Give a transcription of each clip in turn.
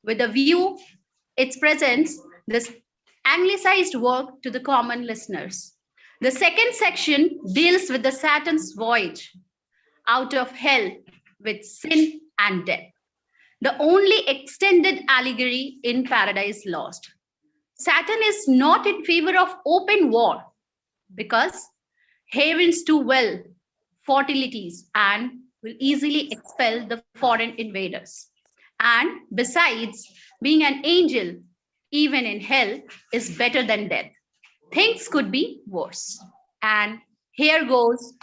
With a view, it presents this anglicized work to the common listeners. The second section deals with the Saturn's voyage out of hell with sin and death, the only extended allegory in Paradise Lost. Saturn is not in favor of open war because havens do well fertilities and will easily expel the foreign invaders. And besides, being an angel, even in hell, is better than death. Things could be worse. And here goes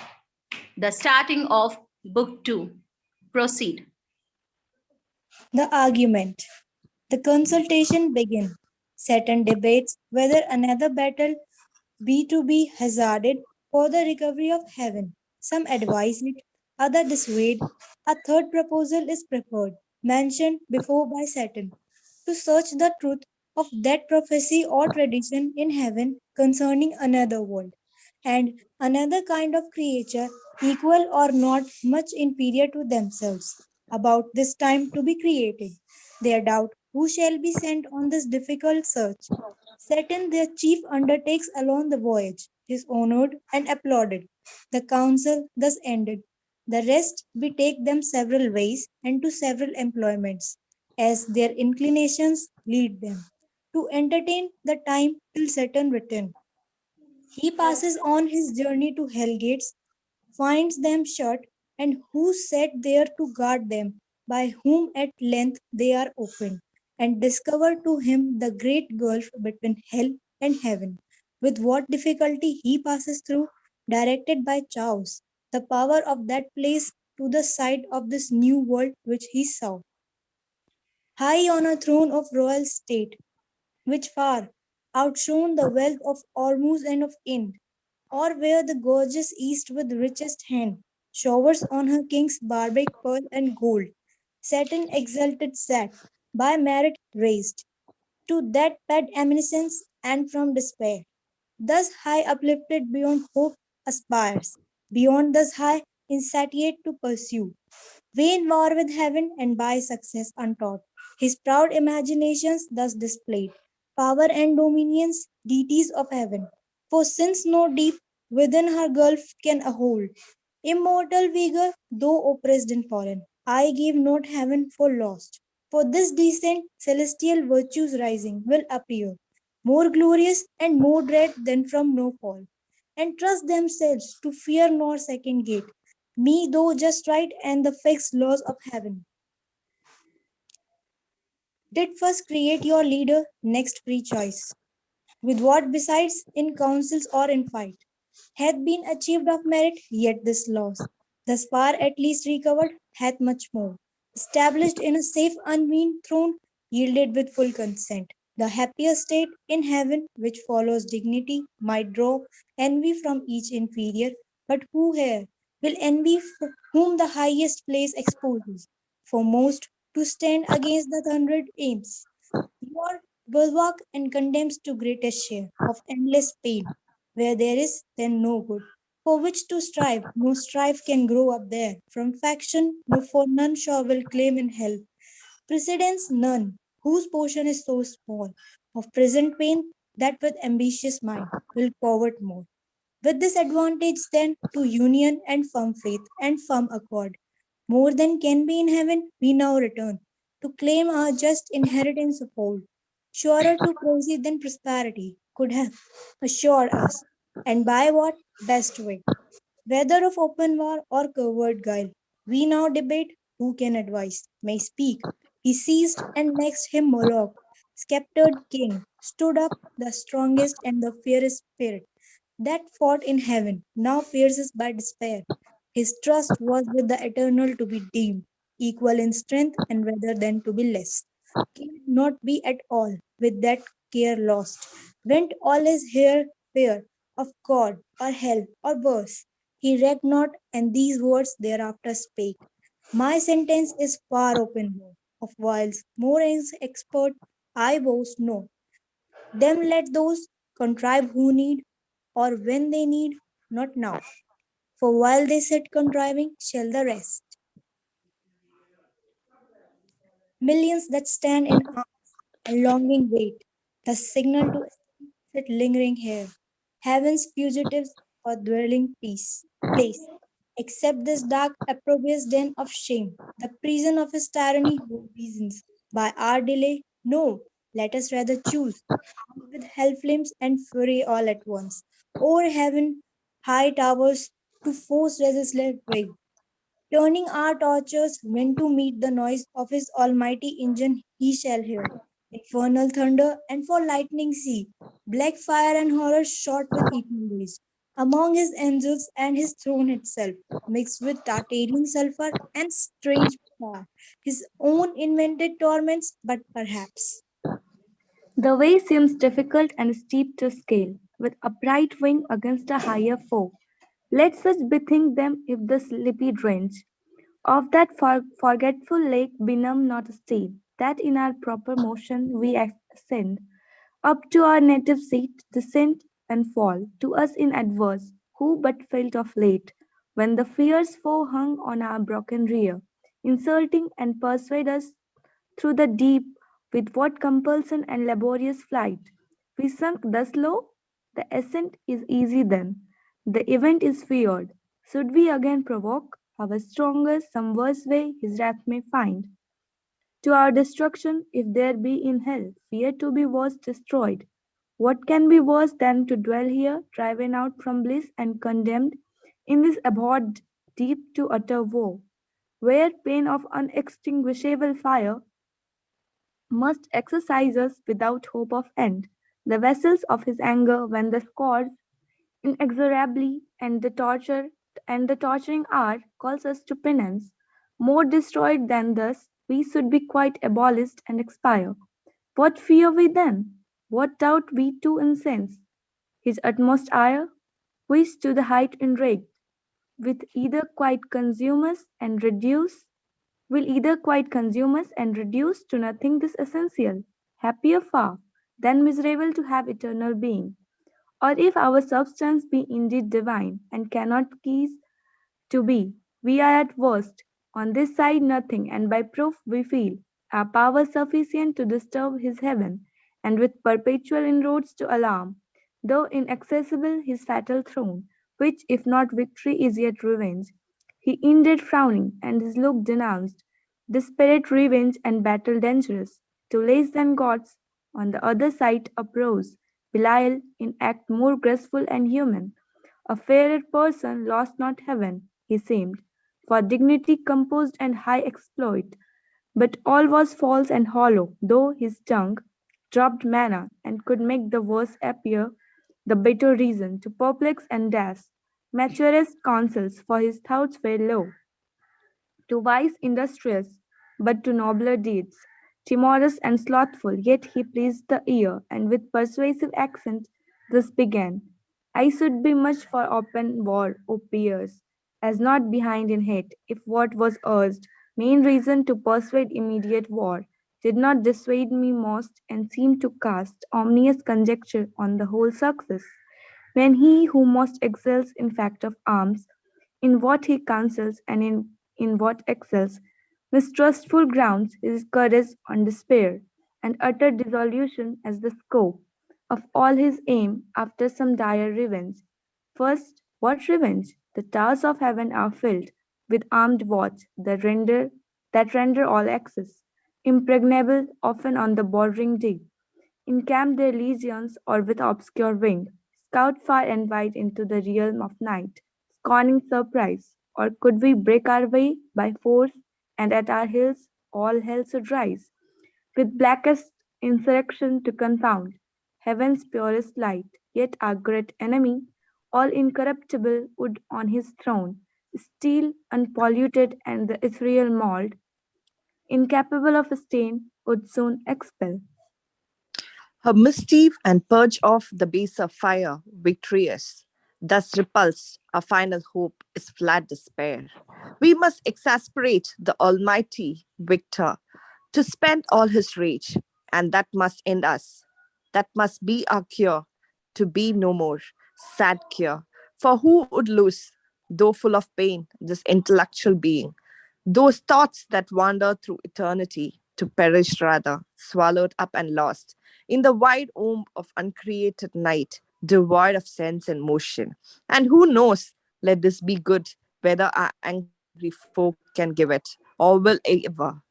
the starting of book 2. Proceed. The argument. The consultation began. Saturn debates whether another battle be to be hazarded for the recovery of heaven. Some advise it, others dissuade. A third proposal is preferred, mentioned before by Saturn, to search the truth of that prophecy or tradition in heaven concerning another world and another kind of creature equal or not much inferior to themselves about this time to be created. Their doubt who shall be sent on this difficult search. Saturn, their chief, undertakes alone the voyage, is honored and applauded. The council thus ended. The rest betake them several ways and to several employments, as their inclinations lead them, to entertain the time till Saturn return. He passes on his journey to hell gates, finds them shut, and who set there to guard them, by whom at length they are opened, and discover to him the great gulf between hell and heaven, with what difficulty he passes through, directed by Chaos, the power of that place to the side of this new world which he saw. High on a throne of royal state, which far outshone the wealth of Ormuz and of Ind, or where the gorgeous East with richest hand showers on her kings barbaric pearl and gold. Saturn exalted sat, by merit raised, to that pet eminence and from despair. Thus high uplifted beyond hope aspires, beyond thus high insatiate to pursue. Vain war with heaven and by success untaught. His proud imaginations thus displayed, power and dominions, deities of heaven. For since no deep within her gulf can hold, immortal vigor, though oppressed and fallen, I give not heaven for lost. For this decent celestial virtues rising will appear, more glorious and more dread than from no fall, and trust themselves to fear nor second gate, me though just right and the fixed laws of heaven. Did first create your leader, next free choice. With what besides in councils or in fight hath been achieved of merit, yet this loss, thus far at least recovered, hath much more. Established in a safe unweaned throne, yielded with full consent. The happier state in heaven, which follows dignity, might draw envy from each inferior, but who here will envy whom the highest place exposes? Foremost to stand against the thundered aims. Your bulwark and condemns to greatest share of endless pain, where there is then no good. For which to strive, no strife can grow up there. From faction, no for none shall will claim in hell. Precedence none, whose portion is so small, of present pain that with ambitious mind will covet more. With this advantage then to union and firm faith and firm accord, more than can be in heaven, we now return to claim our just inheritance of old. Surer to proceed than prosperity could have assured us, and by what best way, whether of open war or covert guile. We now debate who can advise, may speak. He ceased, and next him Moloch, sceptred king, stood up the strongest and the fiercest spirit that fought in heaven, now fears by despair. His trust was with the eternal to be deemed equal in strength and rather than to be less. Cared not be at all with that care lost. Went all his hair fear of God or hell or worse. He recked not, and these words thereafter spake. My sentence is far open more, of whiles more expert I boast no. Them let those contrive who need, or when they need, not now. For while they sit contriving, shall the rest. millions that stand in arms, a longing wait, the signal to sit lingering here, heaven's fugitives for dwelling peace, place. Accept this dark, opprobrious den of shame, the prison of his tyranny who reasons. By our delay, no, let us rather choose, with hell flames and fury all at once. O'er heaven, high towers to force resistless way, turning our torches when to meet the noise of his almighty engine he shall hear. Infernal thunder and for lightning sea, black fire and horror shot with equal rage. Among his angels and his throne itself, mixed with Tartarian sulfur and strange fire, his own invented torments, but perhaps. The way seems difficult and steep to scale, with a bright wing against a higher foe. Let such bethink them if the sleepy drench of that forgetful lake benumb not still, that in our proper motion we ascend up to our native seat, descend and fall to us in adverse, who but felt of late, when the fierce foe hung on our broken rear, insulting and persuade us through the deep with what compulsion and laborious flight. We sunk thus low, the ascent is easy then, the event is feared. Should we again provoke, our stronger some worse way his wrath may find. To our destruction, if there be in hell, fear to be worse destroyed. What can be worse than to dwell here, driven out from bliss and condemned in this abhorred deep to utter woe, where pain of unextinguishable fire must exercise us without hope of end, the vessels of his anger when the scourge inexorably and the torturing hour calls us to penance, more destroyed than thus, we should be quite abolished and expire. What fear we then? What doubt we too incense? His utmost ire, which to the height enraged, with either quite consume us and reduce will either quite consume us and reduce to nothing this essential, happier far than miserable to have eternal being. Or if our substance be indeed divine and cannot cease to be, we are at worst on this side nothing, and by proof we feel our power sufficient to disturb his heaven, and with perpetual inroads to alarm, though inaccessible, his fatal throne, which if not victory is yet revenge. He ended frowning, and his look denounced desperate revenge and battle dangerous. To less than gods on the other side uprose Belial in act more graceful and human. A fairer person lost not heaven, he seemed, for dignity composed and high exploit. But all was false and hollow, though his tongue dropped manna and could make the worse appear the better reason to perplex and dash. Maturest counsels, for his thoughts were low, to wise industrious, but to nobler deeds. Timorous and slothful, yet he pleased the ear, and with persuasive accent thus began: I should be much for open war, O peers, as not behind in hate, if what was urged, main reason to persuade immediate war, did not dissuade me most, and seemed to cast ominous conjecture on the whole success, when he who most excels in fact of arms, in what he counsels and in what excels, mistrustful grounds his courage on despair, and utter dissolution as the scope of all his aim after some dire revenge. First, what revenge? The towers of heaven are filled with armed watch that render all access impregnable, often on the bordering deep. Encamp their legions, or with obscure wing, scout far and wide into the realm of night, scorning surprise. Or could we break our way by force, and at our heels all hell should rise, with blackest insurrection to confound heaven's purest light? Yet our great enemy, all incorruptible, would on his throne, still unpolluted and the ethereal mould, incapable of stain, would soon expel. Her mischief and purge off the base of fire, victorious. Thus repulsed, our final hope is flat despair. We must exasperate the almighty victor to spend all his rage, and that must end us. That must be our cure, to be no more. Sad cure. For who would lose, though full of pain, this intellectual being? Those thoughts that wander through eternity, to perish rather, swallowed up and lost in the wide womb of uncreated night, devoid of sense and motion. And who knows, let this be good, whether our angry foe can give it, or will ever.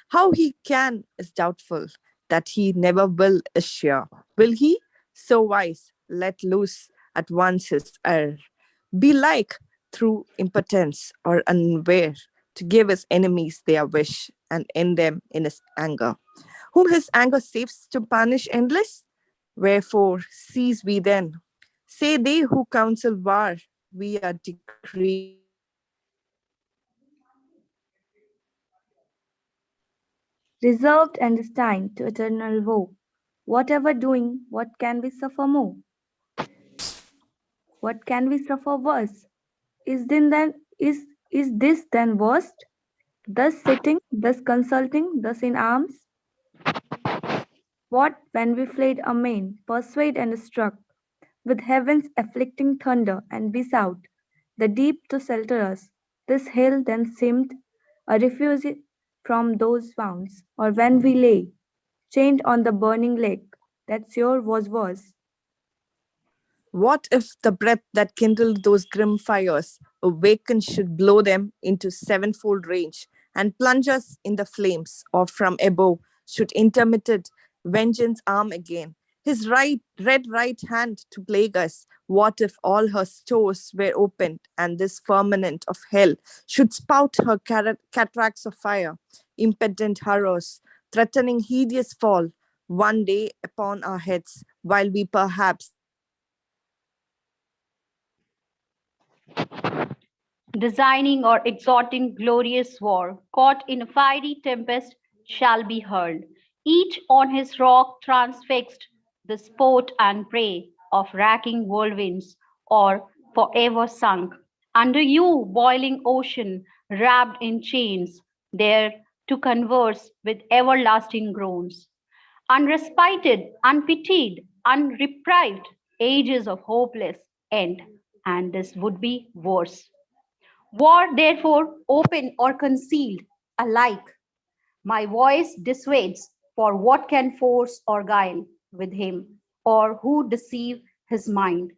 How he can is doubtful, that he never will is sure. Will he, so wise, let loose at once his ire? Be like, through impotence or unaware, to give his enemies their wish and end them in his anger, whom his anger saves to punish endless? Wherefore, cease we then. Say they who counsel war, we are decreeing Reserved and destined to eternal woe. Whatever doing, what can we suffer more? What can we suffer worse? Is this then worst? Thus sitting, thus consulting, thus in arms? What when we flayed amain, pursued and struck, with heaven's afflicting thunder, and besought the deep to shelter us? This hill then seemed a refuge from those wounds, or when we lay chained on the burning lake, that sure was worse. What if the breath that kindled those grim fires, awakened, should blow them into sevenfold range and plunge us in the flames, or from above should intermitted vengeance arm again his red right hand to plague us? What if all her stores were opened, and this firmament of hell should spout her cataracts of fire, impotent horrors, threatening hideous fall one day upon our heads, while we perhaps Designing or exhorting glorious war, caught in a fiery tempest, shall be hurled, each on his rock transfixed, the sport and prey of racking whirlwinds, or forever sunk under you, boiling ocean, wrapped in chains, there to converse with everlasting groans. Unrespited, unpitied, unreprived, ages of hopeless end, and this would be worse. War, therefore, open or concealed, alike, my voice dissuades, for what can force or guile with him, or who deceive his mind,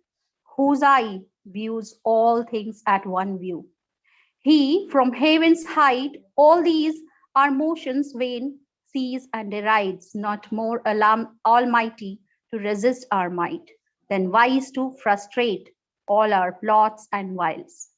whose eye views all things at one view? He from heaven's height, all these our motions vain, sees and derides, not more almighty to resist our might, than wise to frustrate all our plots and wiles.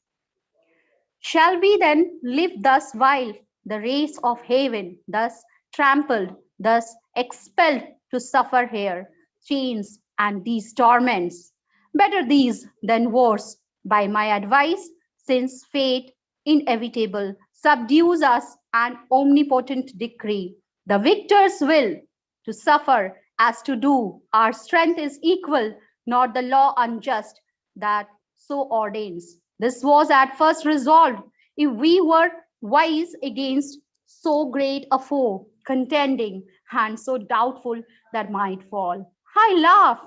Shall we then live thus while the race of heaven, thus trampled, thus expelled to suffer here, chains and these torments? Better these than worse, by my advice, since fate inevitable subdues us and omnipotent decree. The victor's will to suffer as to do, our strength is equal, not the law unjust that so ordains. This was at first resolved, if we were wise against so great a foe, contending, and so doubtful that might fall. I laugh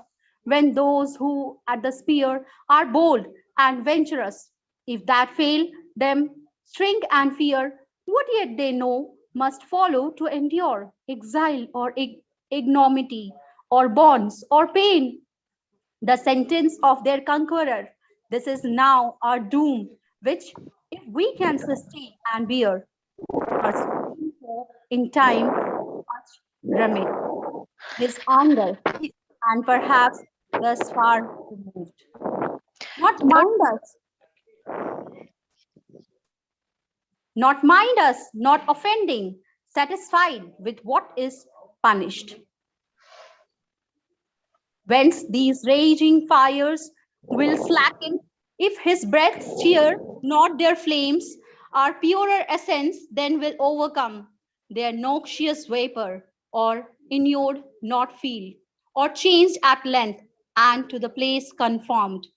when those who at the spear are bold and venturous, if that fail them, shrink and fear, what yet they know must follow to endure exile or ignominy or bonds or pain, the sentence of their conqueror. This is now our doom, which, if we can sustain and bear, our suffering foe in time much remit. His anger, and perhaps thus far removed. Not mind us, not mind us, not offending, satisfied with what is punished. Whence these raging fires will slacken if his breaths cheer not their flames, our purer essence then will overcome their noxious vapor, or inured not feel, or changed at length and to the place conformed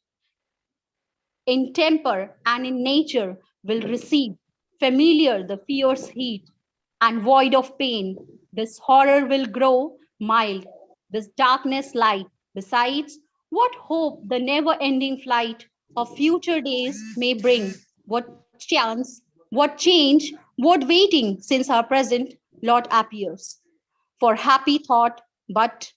in temper and in nature will receive familiar the fierce heat and void of pain. This horror will grow mild, this darkness light. Besides, what hope the never ending flight of future days may bring? What chance, what change, what waiting since our present lot appears. For happy thought, but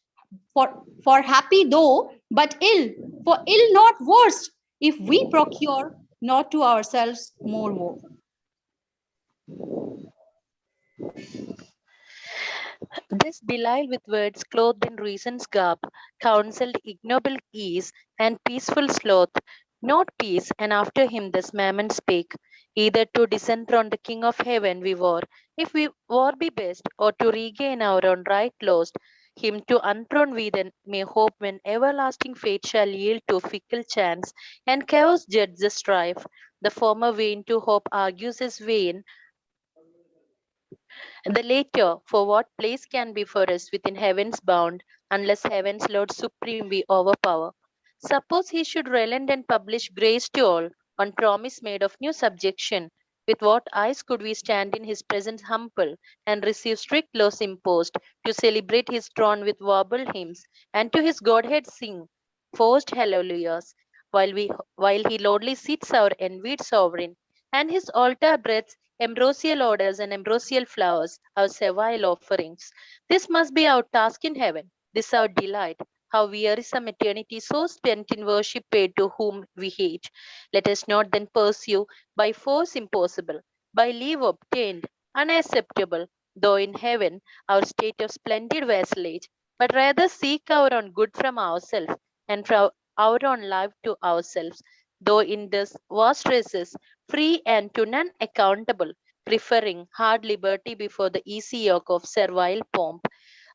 for happy though, but ill, for ill not worse, if we procure not to ourselves more woe. This Belial with words clothed in reason's garb, counselled ignoble ease and peaceful sloth, not peace, and after him this Mammon spake, either to disenthrone the King of heaven we war, if we war be best, or to regain our own right lost, him to unthrone we then may hope when everlasting fate shall yield to fickle chance, and chaos judge the strife. The former vain to hope argues is vain, the later, for what place can be for us within heaven's bound, unless heaven's Lord Supreme we overpower? Suppose he should relent and publish grace to all, on promise made of new subjection. With what eyes could we stand in his presence humble, and receive strict laws imposed, to celebrate his throne with warble hymns, and to his Godhead sing forced hallelujahs, while he lordly sits our envied sovereign, and his altar breathes ambrosial odors and ambrosial flowers, our servile offerings. This must be our task in heaven, this our delight. How wearisome eternity so spent in worship paid to whom we hate. Let us not then pursue by force impossible, by leave obtained, unacceptable, though in heaven our state of splendid vassalage, but rather seek our own good from ourselves and from our own life to ourselves, though in this vast races free and to none accountable, preferring hard liberty before the easy yoke of servile pomp.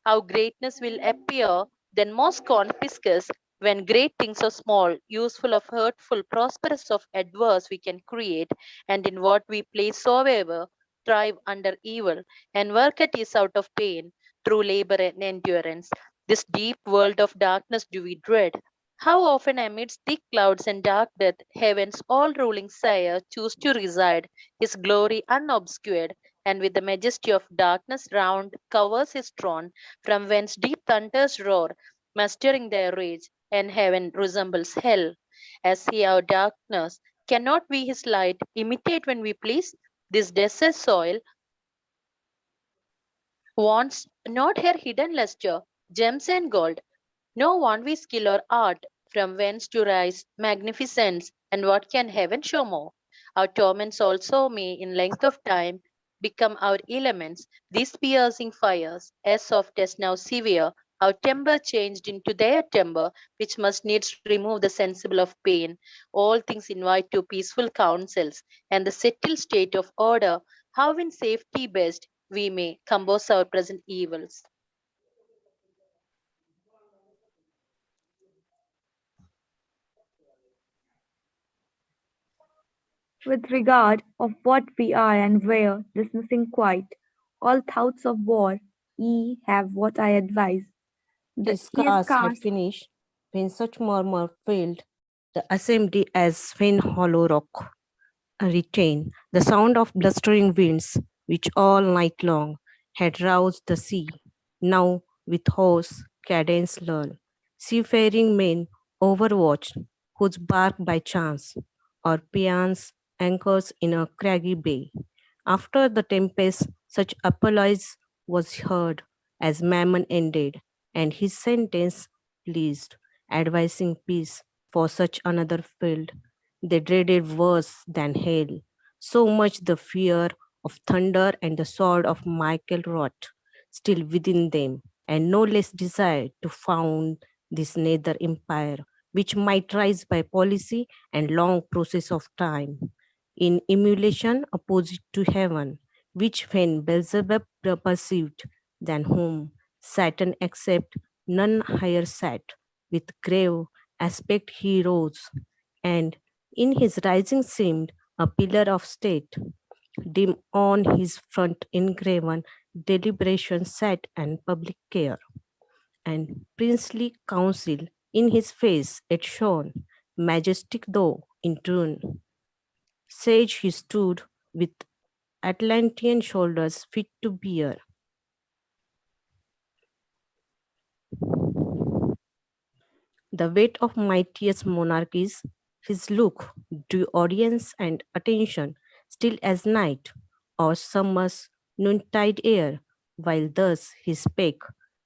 Our greatness will appear then most conspicuous when great things are small, useful of hurtful, prosperous of adverse we can create, and in what we place soever, thrive under evil, and work at ease out of pain, through labor and endurance. This deep world of darkness do we dread, how often amidst thick clouds and dark death, heaven's all ruling sire choose to reside, his glory unobscured, and with the majesty of darkness round covers his throne, from whence deep thunders roar, mastering their rage, and heaven resembles hell. As he our darkness, cannot we his light imitate when we please? This desert soil wants not her hidden luster, gems and gold, no want we skill or art, from whence to rise magnificence, and what can heaven show more? Our torments also may, in length of time, become our elements, these piercing fires, as soft as now severe, our temper changed into their temper, which must needs remove the sensible of pain. All things invite to peaceful counsels, and the settled state of order, how in safety best we may compose our present evils. With regard of what we are and where, dismissing quite all thoughts of war, ye have what I advise. His He is cast had cast finished when such murmur filled the assembly as when hollow rock retained the sound of blustering winds, which all night long had roused the sea, now with hoarse cadence lull. Seafaring men overwatched, whose bark by chance, or peons anchors in a craggy bay. After the tempest, such apologies was heard as Mammon ended, and his sentence pleased, advising peace for such another field. They dreaded worse than hell, so much the fear of thunder and the sword of Michael wrought still within them, and no less desired to found this nether empire, which might rise by policy and long process of time, in emulation opposite to heaven, which when Beelzebub perceived, than whom Satan except none higher sat, with grave aspect he rose, and in his rising seemed a pillar of state. Dim on his front engraven deliberation sat and public care, and princely council in his face it shone, majestic though in tune. Sage he stood with Atlantean shoulders fit to bear the weight of mightiest monarchies. His look drew audience and attention, still as night or summer's noontide air, While thus he spake,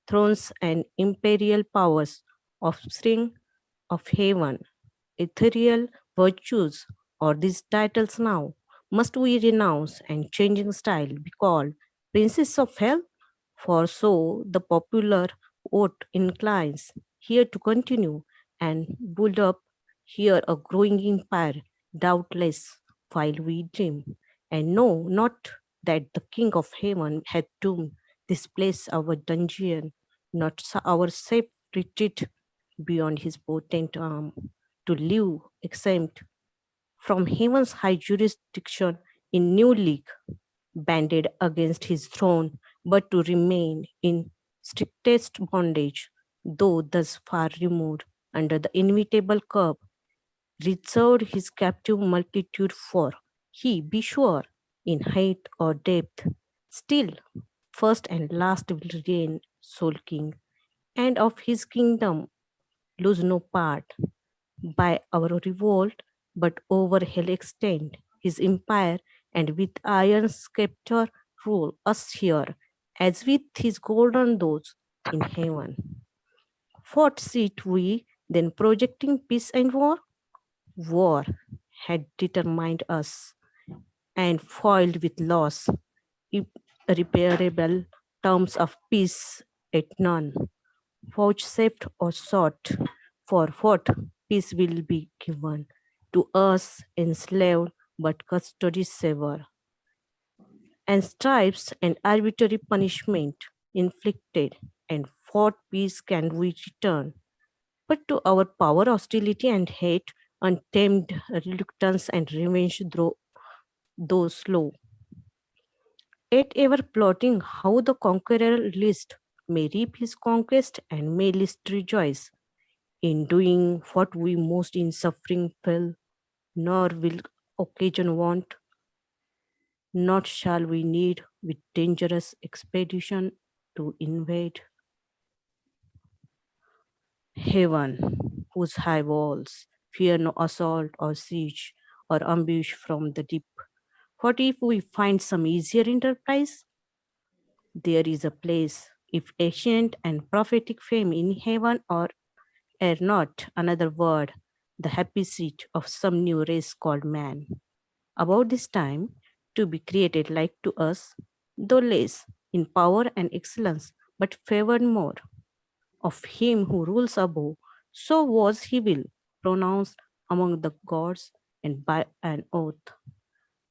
thrones and imperial powers, offspring of heaven, ethereal virtues, or these titles now, must we renounce and changing style be called princes of hell? For so the popular vote inclines here to continue and build up here a growing empire, doubtless, while we dream, and know not that the King of Heaven hath doomed this place our dungeon, not our safe retreat beyond his potent arm, to live exempt from heaven's high jurisdiction in new league, banded against his throne, but to remain in strictest bondage, though thus far removed under the inevitable curb, reserved his captive multitude for, he be sure, in height or depth, still first and last will reign sole king, and of his kingdom lose no part by our revolt, but over hell extend his empire, and with iron scepter rule us here, as with his golden those in heaven. What seat we then projecting peace and war? War had determined us, and foiled with loss, irreparable terms of peace at none, vouchsafed or sought, for what peace will be given to us enslaved but custody sever, and stripes and arbitrary punishment inflicted, and what peace can we return? But to our power, hostility, and hate, untamed reluctance and revenge though slow, yet ever plotting how the conqueror least may reap his conquest and may least rejoice in doing what we most in suffering feel, nor will occasion want, not shall we need with dangerous expedition to invade heaven, whose high walls fear no assault or siege or ambush from the deep. What if we find some easier enterprise? There is a place, if ancient and prophetic fame in heaven or ere not another word, the happy seat of some new race called man. About this time, to be created like to us, though less in power and excellence, but favored more. Of him who rules above, so was he will, pronounced among the gods and by an oath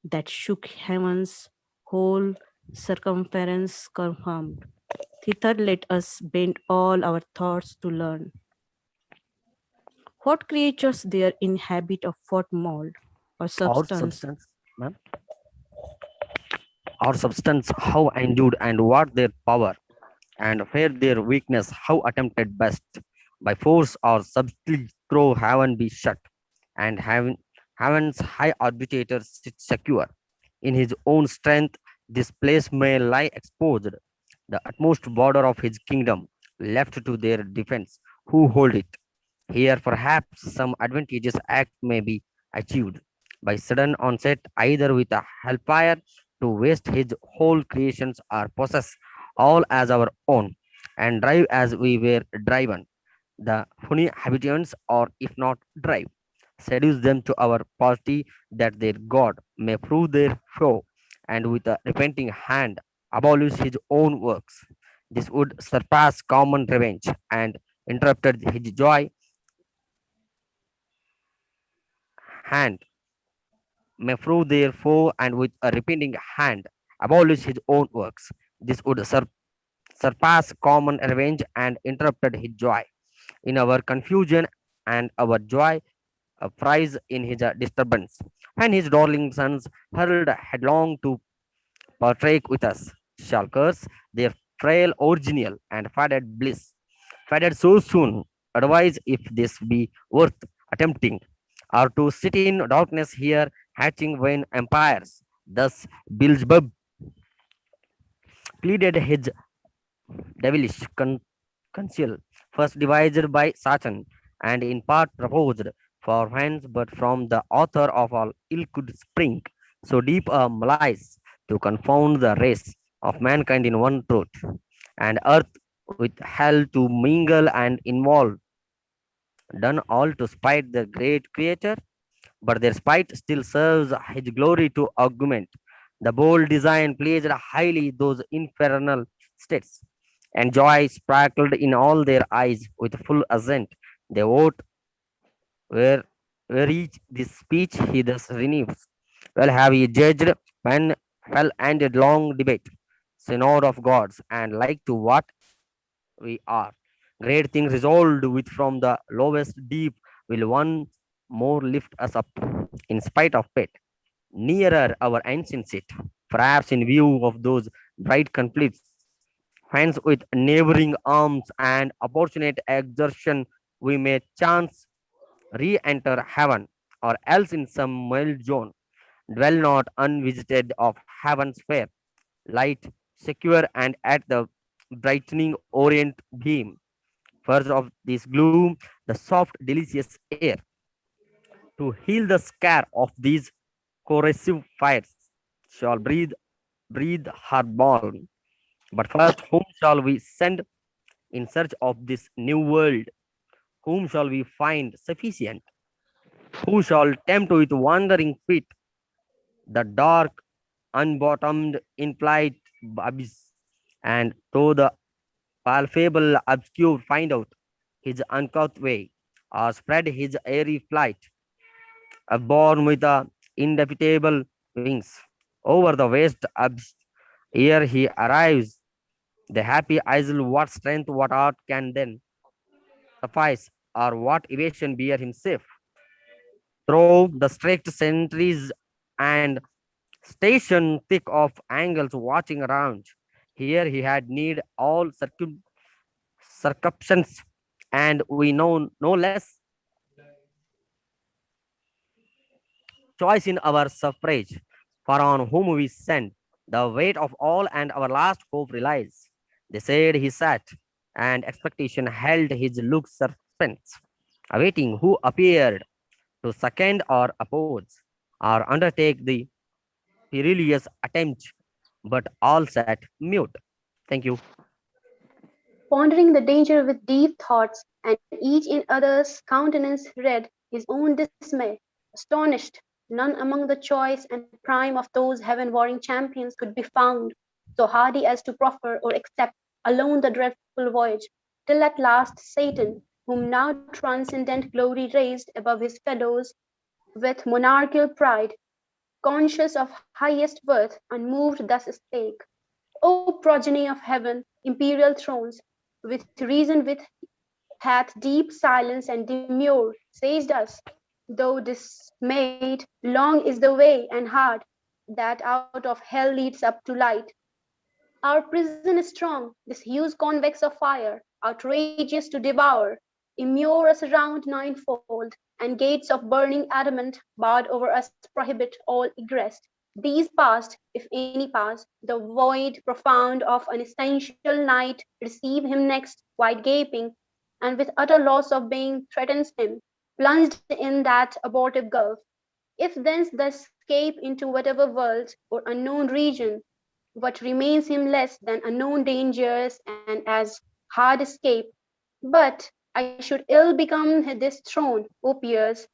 that shook heaven's whole circumference confirmed. Thither let us bend all our thoughts to learn. What creatures there inhabit of what mold or Our substance? substance, ma'am. Our substance, how endued and what their power, and where their weakness, how attempted best, by force or subtly through heaven be shut, and heaven's high arbiter sit secure. In his own strength, this place may lie exposed, the utmost border of his kingdom, left to their defense, who hold it. Here, perhaps, some advantageous act may be achieved by sudden onset, either with a hellfire to waste his whole creations or possess all as our own, and drive as we were driven, the funny habitants, or if not drive, seduce them to our party, that their God may prove their foe, and with a repenting hand abolish his own works. This would surpass common revenge, and interrupted his joy hand may prove their foe, and with a repenting hand abolish his own works. This would surpass common revenge, and interrupted his joy. In our confusion and our joy, a prize in his disturbance. When his darling sons hurled headlong to partake with us, shall curse their frail original and faded bliss. Faded so soon, otherwise, if this be worth attempting, or to sit in darkness here, hatching vain empires. Thus Beelzebub pleaded his devilish conceal, first devised by Satan, and in part proposed, for whence but from the author of all ill could spring so deep a malice to confound the race, of mankind in one truth, and earth with hell to mingle and involve, done all to spite the great creator, but their spite still serves his glory to augment. The bold design pleased highly those infernal states, and joy sparkled in all their eyes with full assent. They vote where each this speech he thus renews. Well have ye judged when fell ended long debate, synod of gods, and like to what we are. Great things resolved with from the lowest deep will one more lift us up, in spite of fate, nearer our ancient seat, perhaps in view of those bright conflicts, hence with neighboring arms and opportunate exertion we may chance re-enter heaven, or else in some mild zone, dwell not unvisited of heaven's fair light, secure and at the brightening orient beam. First of this gloom, the soft, delicious air, to heal the scare of these corrosive fires, shall breathe her balm. But first, whom shall we send in search of this new world? Whom shall we find sufficient? Who shall tempt with wandering feet the dark, unbottomed, implied abyss? And though the palpable obscure find out his uncouth way, or spread his airy flight, born with indefatigable wings over the waste abyss, ere he arrives, the happy isle, what strength, what art can then suffice, or what evasion bear him safe through the strict sentries and station thick of angles watching around. Here he had need all circumstance, and we know no less choice in our suffrage, for on whom we send the weight of all and our last hope relies. They said he sat, and expectation held his look suspense, awaiting who appeared to second or oppose, or undertake the perilous attempt, but all sat mute. Thank you. Pondering the danger with deep thoughts, and each in other's countenance read his own dismay, astonished, none among the choice and prime of those heaven-warring champions could be found so hardy as to proffer or accept alone the dreadful voyage, till at last Satan, whom now transcendent glory raised above his fellows with monarchical pride, conscious of highest worth, unmoved thus spake: O progeny of heaven, imperial thrones, with reason with hath deep silence and demure, says us, though dismayed, long is the way and hard that out of hell leads up to light. Our prison is strong, this huge convex of fire, outrageous to devour, immure us around ninefold, and gates of burning adamant barred over us prohibit all egress. These passed, if any pass, the void profound of an essential night receive him next, wide gaping, and with utter loss of being threatens him, plunged in that abortive gulf. If thence the escape into whatever world or unknown region, what remains him less than unknown dangers and as hard escape? But I should ill become this throne, O peers,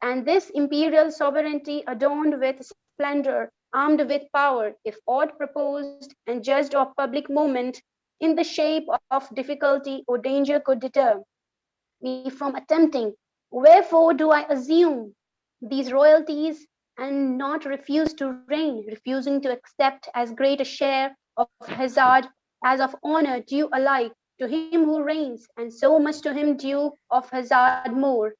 and this imperial sovereignty adorned with splendor, armed with power, if aught proposed and judged of public moment in the shape of difficulty or danger could deter me from attempting. Wherefore do I assume these royalties and not refuse to reign, refusing to accept as great a share of hazard as of honor due alike to him who reigns, and so much to him due of hazard more,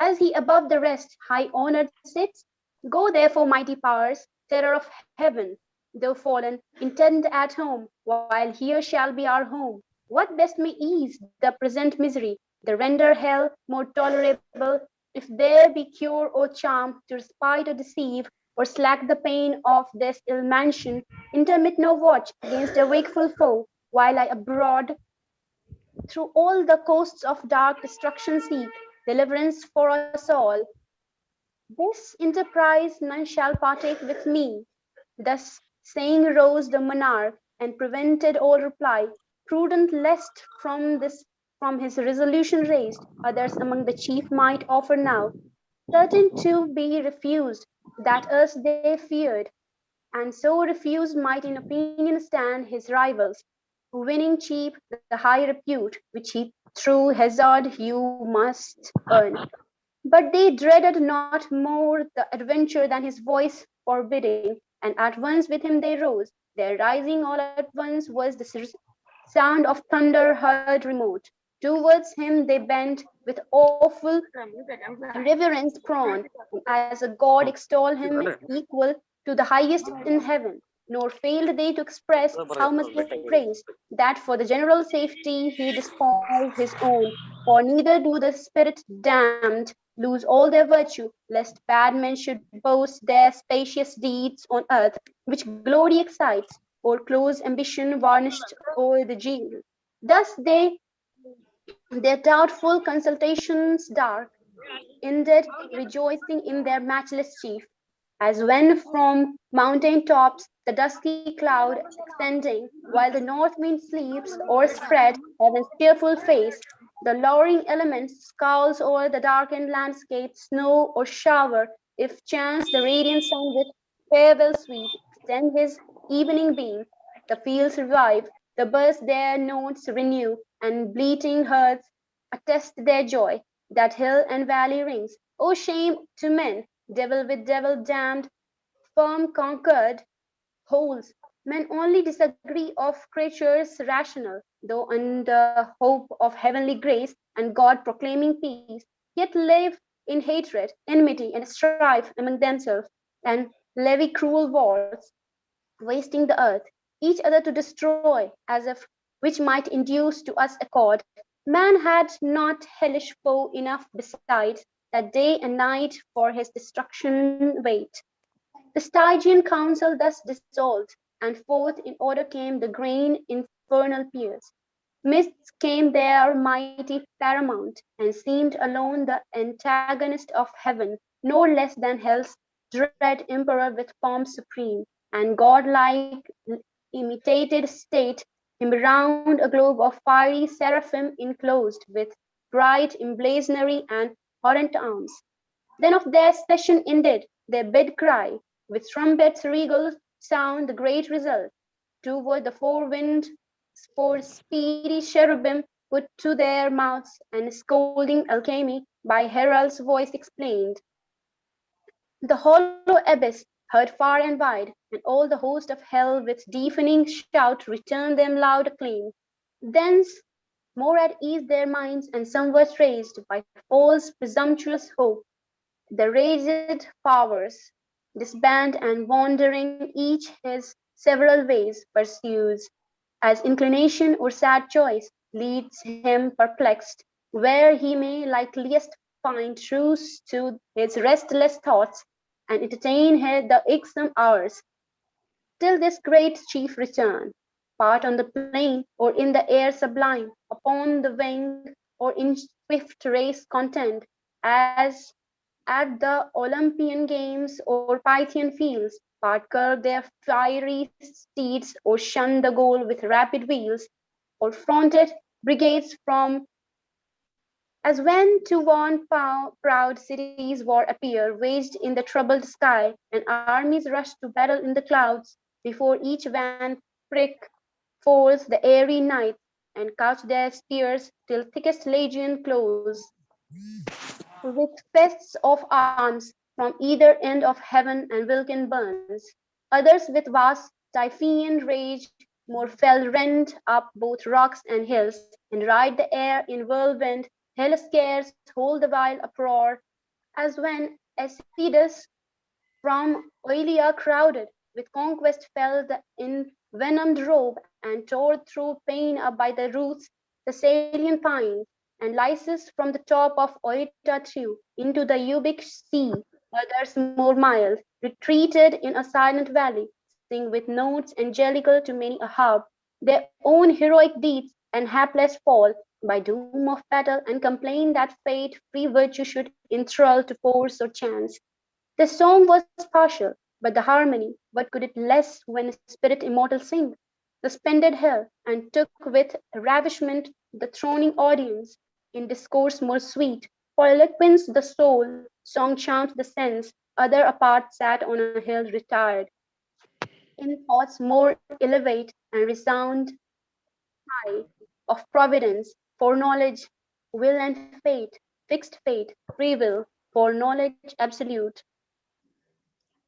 as he above the rest high honored sits? Go therefore, mighty powers, terror of heaven, though fallen, intend at home, while here shall be our home. What best may ease the present misery, the render hell more tolerable, if there be cure or charm to respite or deceive, or slack the pain of this ill mansion, intermit no watch against a wakeful foe, while I abroad through all the coasts of dark destruction seek deliverance for us all. This enterprise none shall partake with me. Thus saying rose the monarch, and prevented all reply. Prudent lest from his resolution raised, others among the chief might offer now, certain to be refused, that us they feared, and so refused might in opinion stand his rivals, winning cheap the high repute which he through hazard you must earn. But they dreaded not more the adventure than his voice forbidding, and at once with him they rose. Their rising all at once was the sound of thunder heard remote. Towards him they bent with awful reverence prone, and as a god extol him as equal to the highest in heaven. Nor failed they to express how much they praised that for the general safety he despoiled his own. For neither do the spirit damned lose all their virtue, lest bad men should boast their spacious deeds on earth, which glory excites, or close ambition varnished o'er the jail. Thus their doubtful consultations dark ended, rejoicing in their matchless chief. As when from mountain tops the dusky cloud extending, while the north wind sleeps, o'erspread heaven's cheerful face, the lowering element scowls o'er the darkened landscape, snow or shower, if chance the radiant sun with farewell sweet extend his evening beam, the fields revive, the birds their notes renew, and bleating herds attest their joy, that hill and valley rings. O shame to men, devil with devil damned, firm conquered wholes. Men only disagree of creatures rational, though under hope of heavenly grace and God proclaiming peace, yet live in hatred, enmity, and strife among themselves, and levy cruel wars, wasting the earth, each other to destroy, as if which might induce to us accord. Man had not hellish foe enough besides, that day and night for his destruction wait. The Stygian council thus dissolved, and forth in order came the grain infernal peers. Mists came there mighty paramount, and seemed alone the antagonist of heaven, no less than hell's dread emperor with pomp supreme, and godlike imitated state him round a globe of fiery seraphim enclosed, with bright emblazonry and horrent arms. Then of their session ended, their bid cry, with trumpets regal sound the great result. Toward the four speedy cherubim put to their mouths, and scolding alchemy by herald's voice explained. The hollow abyss heard far and wide, and all the host of hell with deafening shout returned them loud acclaim. Thence more at ease their minds, and somewhat raised by false presumptuous hope, the raised powers disband, and wandering each his several ways pursues, as inclination or sad choice leads him perplexed, where he may likeliest find truce to his restless thoughts, and entertain the irksome hours, till this great chief return, part on the plain, or in the air sublime, upon the wing, or in swift race contend, as at the Olympian games or Pythian fields, part curb their fiery steeds, or shun the goal with rapid wheels, or fronted brigades from as when to one proud city's war appear, waged in the troubled sky, and armies rush to battle in the clouds, before each van prick falls the airy night, and couch their spears till thickest legion close, with fests of arms from either end of heaven and Vulcan burns. Others with vast Typhoean rage more fell rend up both rocks and hills, and ride the air in whirlwind, hell scares hold the while uproar, as when Assidus from Oelia crowded with conquest fell the envenomed robe, and tore through pain up by the roots the salient pines, and Lysis from the top of Oeta threw into the Eubic sea. Others more mild retreated in a silent valley, sing with notes angelical to many a harp their own heroic deeds and hapless fall by doom of battle, and complain that fate free virtue should enthrall to force or chance. The song was partial, but the harmony, what could it less when a spirit immortal sing? suspended hell, and took with ravishment the throning audience, in discourse more sweet, for eloquence the soul, song charms the sense, other apart sat on a hill retired, in thoughts more elevate and resound high, of providence, foreknowledge, will and fate, fixed fate, free will, foreknowledge absolute,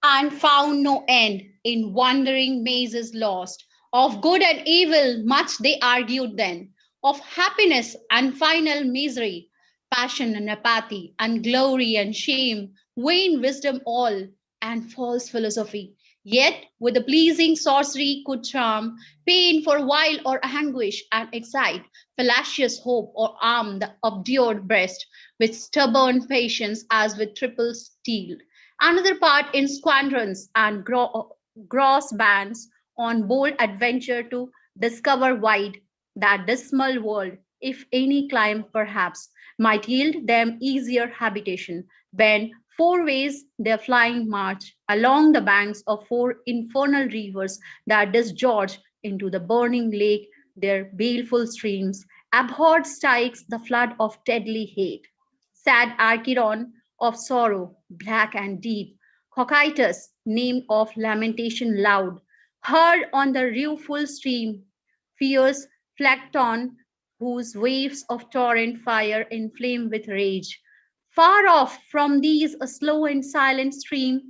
and found no end in wandering mazes lost. Of good and evil much they argued then, of happiness and final misery, passion and apathy, and glory and shame, vain wisdom all, and false philosophy. Yet with a pleasing sorcery could charm, pain for while or anguish, and excite fallacious hope or arm the obdurate breast with stubborn patience as with triple steel. Another part in squadrons and gross bands on bold adventure to discover wide that dismal world, if any climb perhaps might yield them easier habitation, bend four ways their flying march along the banks of four infernal rivers that disgorge into the burning lake their baleful streams, abhorred strikes the flood of deadly hate. Sad Archiron of sorrow, black and deep, Cocytus, name of lamentation loud, heard on the rueful stream, fierce Phlecton, whose waves of torrent fire inflame with rage. Far off from these a slow and silent stream,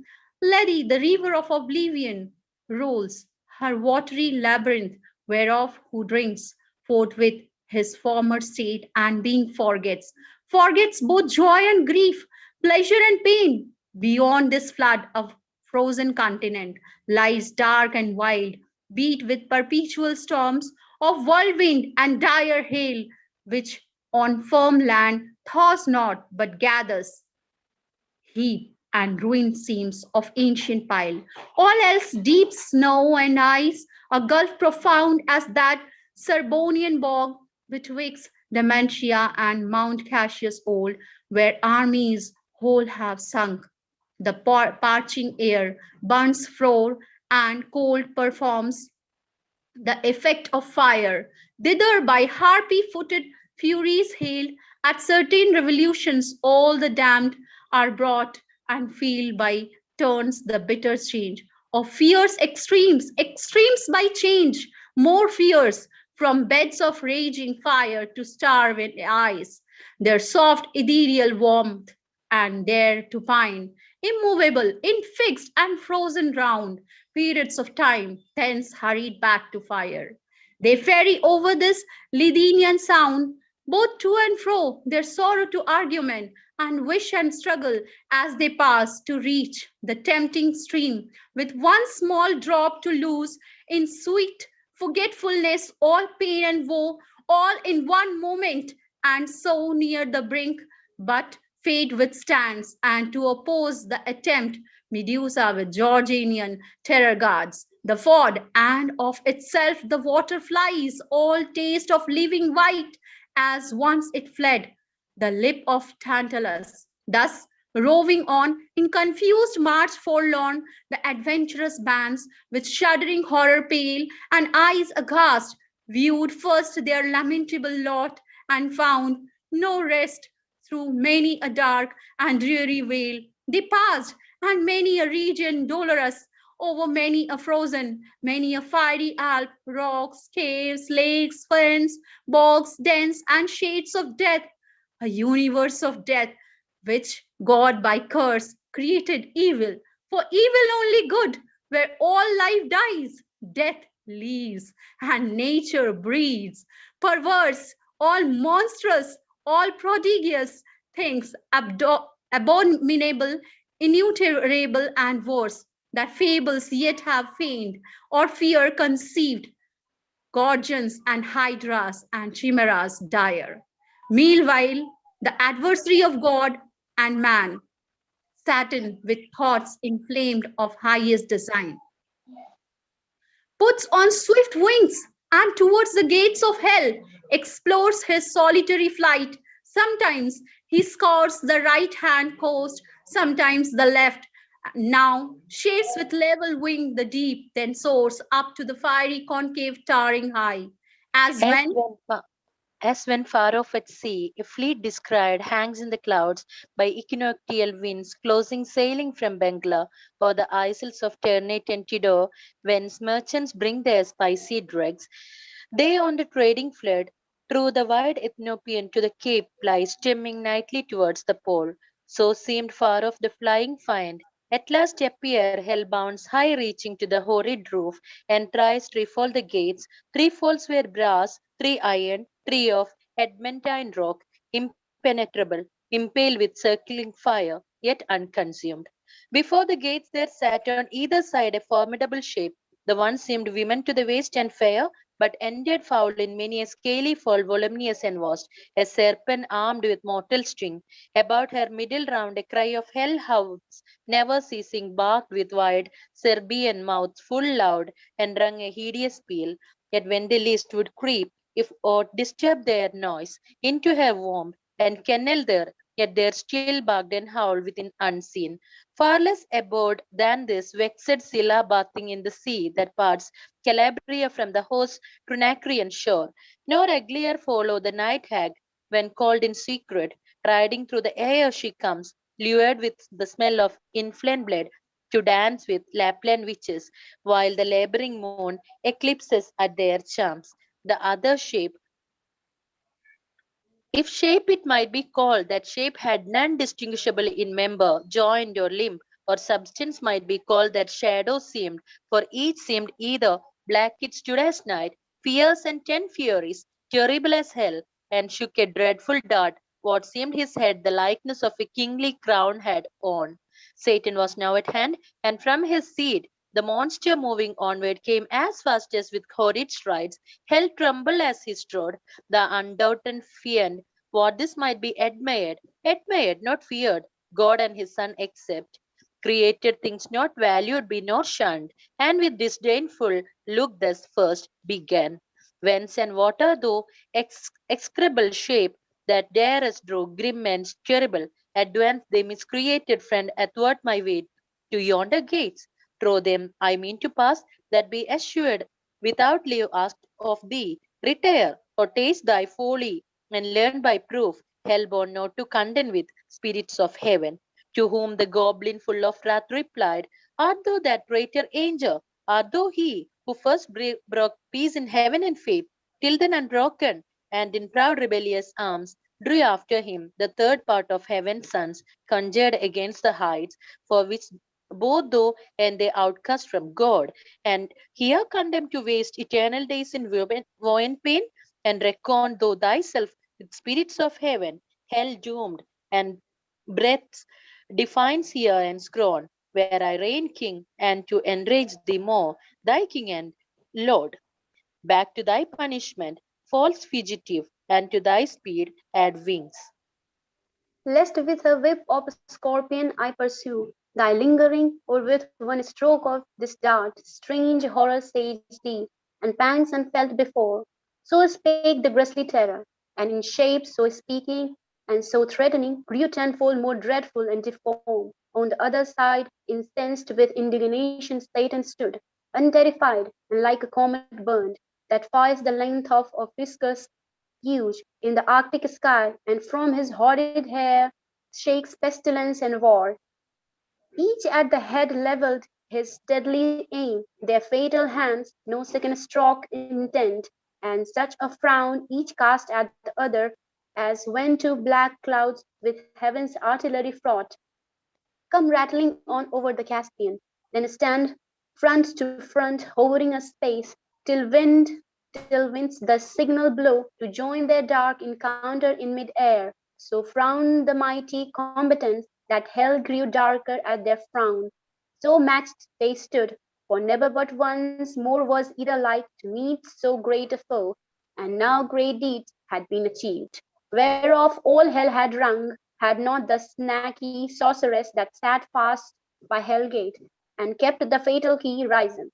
Lethe, the river of oblivion, rolls, her watery labyrinth, whereof who drinks forthwith his former state and being forgets both joy and grief, pleasure and pain. Beyond this flood of frozen continent lies dark and wild, beat with perpetual storms of whirlwind and dire hail, which on firm land thaws not but gathers heap and ruined seams of ancient pile. All else deep snow and ice, a gulf profound as that Serbonian bog betwixt Dementia and Mount Cassius old, where armies whole have sunk. The parching air burns frore and cold performs the effect of fire. Thither by harpy footed furies hailed, at certain revolutions all the damned are brought and feel by turns the bitter change of fierce extremes, extremes by change, more fierce, from beds of raging fire to starving eyes, their soft ethereal warmth, and there to find, immovable, infixed and frozen round, periods of time, thence hurried back to fire. They ferry over this Lydian sound, both to and fro, their sorrow to argument, and wish and struggle as they pass to reach the tempting stream, with one small drop to lose in sweet forgetfulness, all pain and woe, all in one moment, and so near the brink, but fate withstands, and to oppose the attempt, Medusa with Georgian terror guards the ford, and of itself the water flies, all taste of living white, as once it fled the lip of Tantalus. Thus, roving on in confused march forlorn, the adventurous bands, with shuddering horror pale and eyes aghast, viewed first their lamentable lot and found no rest through many a dark and dreary vale. They passed, and many a region dolorous, over many a frozen, many a fiery Alp, rocks, caves, lakes, ferns, bogs, dens, and shades of death, a universe of death, which God by curse created evil. For evil only good, where all life dies, death lives, and nature breeds. Perverse, all monstrous, all prodigious things, abominable, innumerable, and worse, that fables yet have feigned, or fear conceived, gorgons and hydras and chimeras dire. Meanwhile, the adversary of God and man, Satan, with thoughts inflamed of highest design, puts on swift wings and towards the gates of hell explores his solitary flight. Sometimes he scours the right hand coast, sometimes the left, Now shapes with level wing the deep, then soars up to the fiery concave towering high. As As when when, fa- as when far off at sea, a fleet descried hangs in the clouds by equinoctial winds, closing sailing from Bengala or the isles of Ternate and Tidor, whence merchants bring their spicy dregs. They on the trading fled through the wide Ethiopian to the Cape, lie steaming nightly towards the pole. So seemed far off the flying find. At last appear hell-bounds, high-reaching to the horrid roof, and thrice threefold the gates. Three folds were brass, three iron, three of adamantine rock, impenetrable, impaled with circling fire, yet unconsumed. Before the gates there sat on either side a formidable shape. The one seemed women to the waist and fair, but ended foul in many a scaly fall, voluminous and vast, a serpent armed with mortal string. About her middle round a cry of hell howls, never ceasing, barked with wide Serbian mouths full loud, and rung a hideous peal. Yet when they least would creep, if aught disturbed their noise, into her womb, and kennel there, yet there still barked and howled within unseen. Far less abhorred than this vexed Scylla bathing in the sea that parts Calabria from the host Trinacrian shore, nor uglier follow the night hag when called in secret, riding through the air she comes, lured with the smell of inflamed blood, to dance with Lapland witches, while the laboring moon eclipses at their charms. The other shape, if shape it might be called, that shape had none distinguishable in member, joint, or limb, or substance might be called that shadow seemed, for each seemed either black it stood as night, fierce and ten furies, terrible as hell, and shook a dreadful dart, what seemed his head the likeness of a kingly crown had on. Satan was now at hand, and from his seat the monster moving onward came as fast as with horrid strides, hell trembled as he strode, the undoubted fiend. What this might be admired, not feared, God and his Son except. Created things not valued be nor shunned, and with disdainful look thus first began. Whence and water though execrable shape that darest draw grim and terrible, advance they miscreated friend athwart my way to yonder gates. Through them I mean to pass, that be assured without leave asked of thee. Retire, or taste thy folly, and learn by proof, hell-born not to contend with spirits of heaven. To whom the goblin full of wrath replied, art thou that traitor angel? Art thou he who first broke peace in heaven and faith, till then unbroken, and in proud rebellious arms drew after him the third part of heaven's sons, conjured against the heights, for which both thou and they outcast from God, and here condemned to waste eternal days in woe and pain, and reckon thou thyself with spirits of heaven, hell doomed, and breaths defines here and scroll, where I reign king, and to enrage thee more, thy king and lord. Back to thy punishment, false fugitive, and to thy speed add wings. Lest with a whip of a scorpion I pursue thy lingering, or with one stroke of this dart strange horror sage thee, and pangs unfelt before. So spake the grisly terror, and in shape so speaking and so threatening grew tenfold more dreadful and deformed. On the other side, incensed with indignation, Satan stood, unterrified, and like a comet burned, that fires the length of Ophiuchus huge in the Arctic sky, and from his horrid hair shakes pestilence and war. Each at the head levelled his deadly aim, their fatal hands no second stroke intent, and such a frown each cast at the other as when two black clouds with heaven's artillery fraught come rattling on over the Caspian, then stand front to front, hovering a space till winds the signal blow to join their dark encounter in mid-air. So frowned the mighty combatants that hell grew darker at their frown. So matched they stood, for never but once more was either like to meet so great a foe, and now great deeds had been achieved, whereof all hell had rung, had not the snaky sorceress that sat fast by hell gate, and kept the fatal key risen,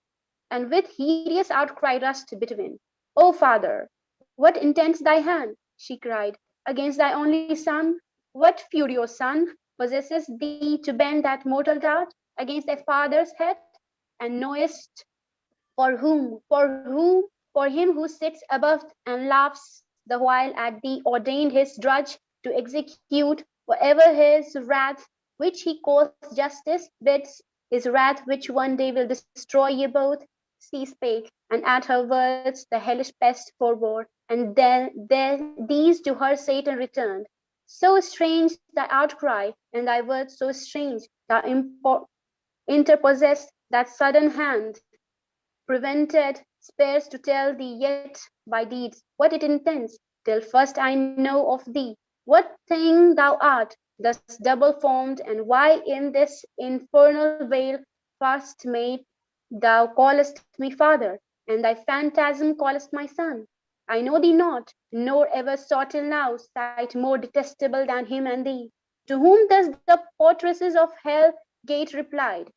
and with hideous outcry rushed between. O Father, what intends thy hand? She cried, against thy only son? What furious son possesses thee to bend that mortal dart? against thy father's head, and knowest for him who sits above and laughs the while at thee ordained his drudge to execute whatever his wrath, which he calls justice, bids his wrath, which one day will destroy ye both. She spake, and at her words the hellish pest forbore, and then these to her Satan returned. So strange thy outcry, and thy words so strange, thou interpossessed that sudden hand prevented spares to tell thee yet by deeds what it intends, till first I know of thee what thing thou art, thus double formed, and why in this infernal veil fast made thou callest me father, and thy phantasm callest my son. I know thee not, nor ever saw till now sight more detestable than him and thee. To whom thus the portresses of hell gate replied,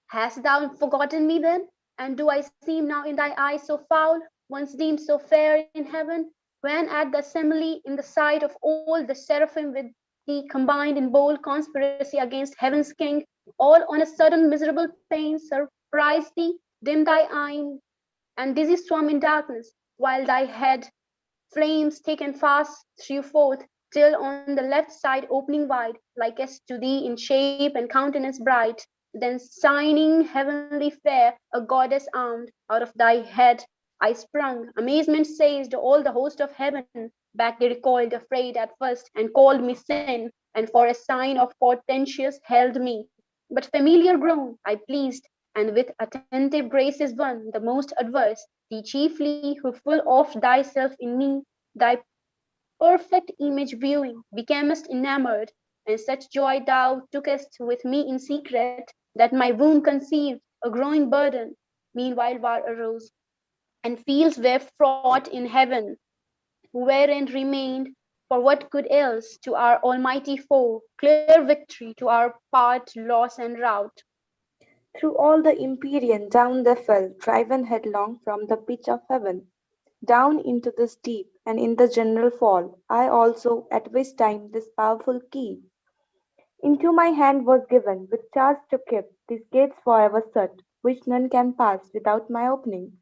hast thou forgotten me then? And do I seem now in thy eyes so foul, once deemed so fair in heaven? When at the assembly, in the sight of all the seraphim with thee combined in bold conspiracy against heaven's king, all on a sudden miserable pain surprise thee, dim thy eye, and dizzy swum in darkness, while thy head flames thick and fast strew forth, till on the left side opening wide, likest to thee in shape and countenance bright, then shining heavenly fair, a goddess armed, out of thy head I sprung. Amazement seized all the host of heaven. Back they recoiled, afraid at first, and called me sin, and for a sign of portentous held me. But familiar grown, I pleased, and with attentive graces won the most adverse, thee chiefly, who full of thyself in me, thy perfect image viewing, becamest enamored, and such joy thou tookest with me in secret, that my womb conceived a growing burden. Meanwhile war arose, and fields were fraught in heaven, wherein remained, for what could else, to our almighty foe, clear victory to our part, loss, and rout. Through all the empyrean down they fell, driven headlong from the pitch of heaven, down into this deep, and in the general fall, I also, at which time this powerful key into my hand was given, with charge to keep these gates forever shut, which none can pass without my opening.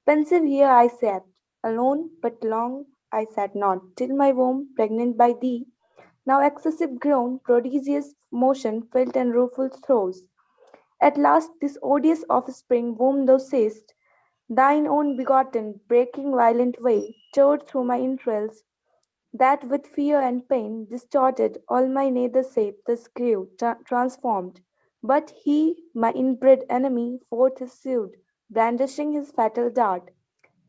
Pensive here I sat, alone, but long I sat not, till my womb, pregnant by thee, now excessive grown, prodigious motion, felt and rueful throes. At last this odious offspring, whom thou sayest, thine own begotten, breaking violent way, tore through my entrails, that with fear and pain distorted all my nether shape thus grew transformed. But he, my inbred enemy, forth issued, brandishing his fatal dart.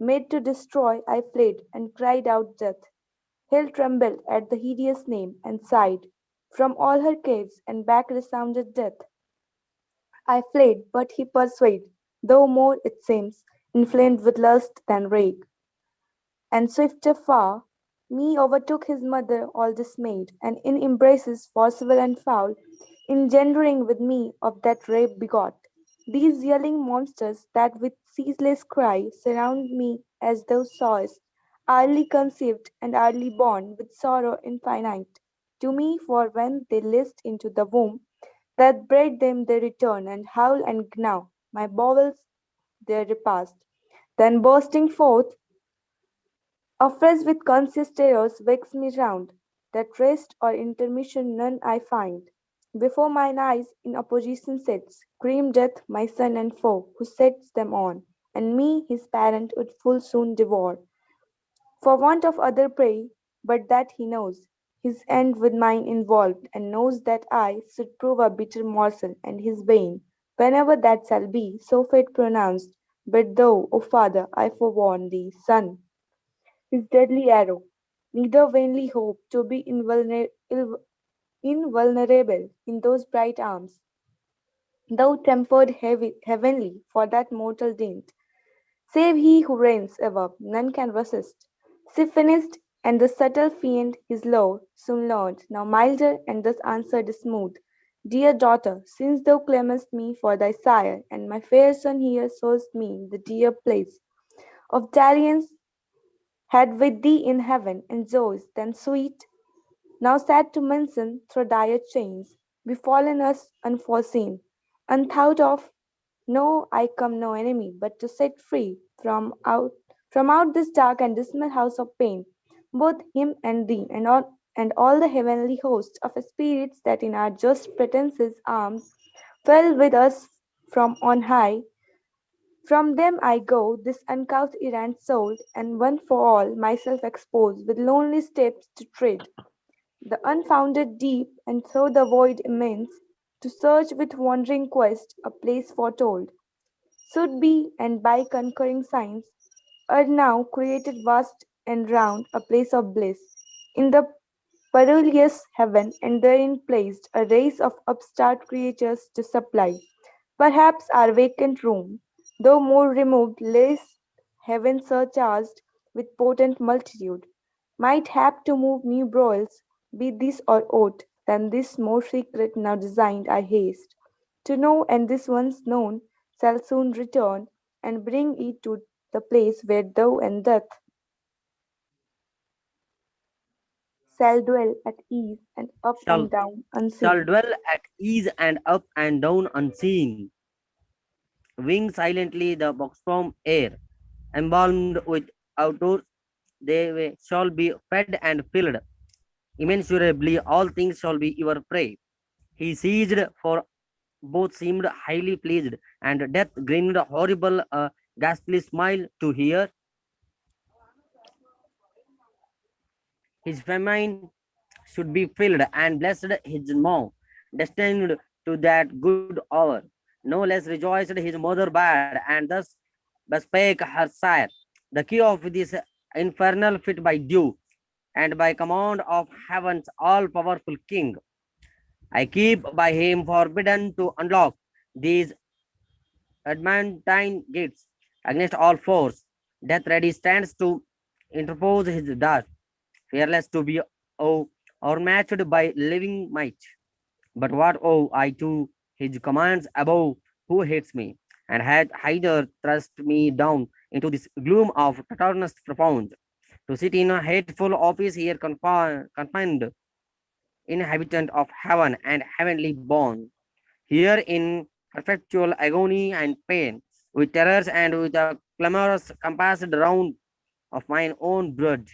Made to destroy, I fled, and cried out death. Hell trembled at the hideous name, and sighed. From all her caves and back resounded death. I fled, but he pursued, though more, it seems, inflamed with lust than rage. And swifter far, me overtook his mother all dismayed, and in embraces forcible and foul, engendering with me of that rape begot. These yelling monsters that with ceaseless cry surround me as thou sawest, early conceived and early born with sorrow infinite. To me, for when they list into the womb that bred them they return and howl and gnaw my bowels their repast. Then bursting forth afresh with conscious terrors wakes me round, that rest or intermission none I find. Before mine eyes in opposition sits, grim death my son and foe, who sets them on, and me his parent would full soon devour, for want of other prey, but that he knows, his end with mine involved, and knows that I should prove a bitter morsel, and his bane, whenever that shall be, so fate pronounced. But thou, O father, I forewarn thee, son, his deadly arrow, neither vainly hope to be invulnerable in those bright arms, thou tempered heavenly for that mortal dint. Save he who reigns above, none can resist. She finished, and the subtle fiend his lore soon learned, now milder, and thus answered smooth. Dear daughter, since thou claimest me for thy sire, and my fair son here showest me the dear place of dalliance had with thee in heaven, and joys then sweet, now sad to mention through dire chains, befallen us unforeseen. unthought of. No, I come no enemy, but to set free from out this dark and dismal house of pain, both him and thee, and all the heavenly hosts of spirits that in our just pretenses arms fell with us from on high. From them I go, this uncouth errant soul, and one for all myself expose, with lonely steps to tread the unfounded deep, and through the void immense, to search with wandering quest a place foretold should be, and by conquering signs, are now created vast and round, a place of bliss, in the perilous heaven, and therein placed a race of upstart creatures to supply, perhaps our vacant room, though more removed, lest heaven surcharged with potent multitude, might hap to move new broils, be this or aught than this more secret now designed I haste to know, and this once known shall soon return, and bring it to the place where thou and death shall dwell at ease and up and Shall down shall unseen. dwell at ease and up and down unseen, wing silently the boxform air, embalmed with outdoors, shall be fed and filled. Immeasurably all things shall be your prey. He seized, for both seemed highly pleased, and death grinned horrible, a ghastly smile to hear. His famine should be filled, and blessed his mouth, destined to that good hour. No less rejoiced his mother bad, and thus bespake her sire, the key of this infernal fit by due, and by command of heaven's all-powerful king. I keep by him forbidden to unlock these adamantine gates against all force. Death ready stands to interpose his dart, fearless to be overmatched by living might. But what owe I to his commands above, who hates me, and had either thrust me down into this gloom of Saturnus profound, to sit in a hateful office here confined, inhabitant of heaven and heavenly born, here in perpetual agony and pain, with terrors and with a clamorous compassed round of mine own brood,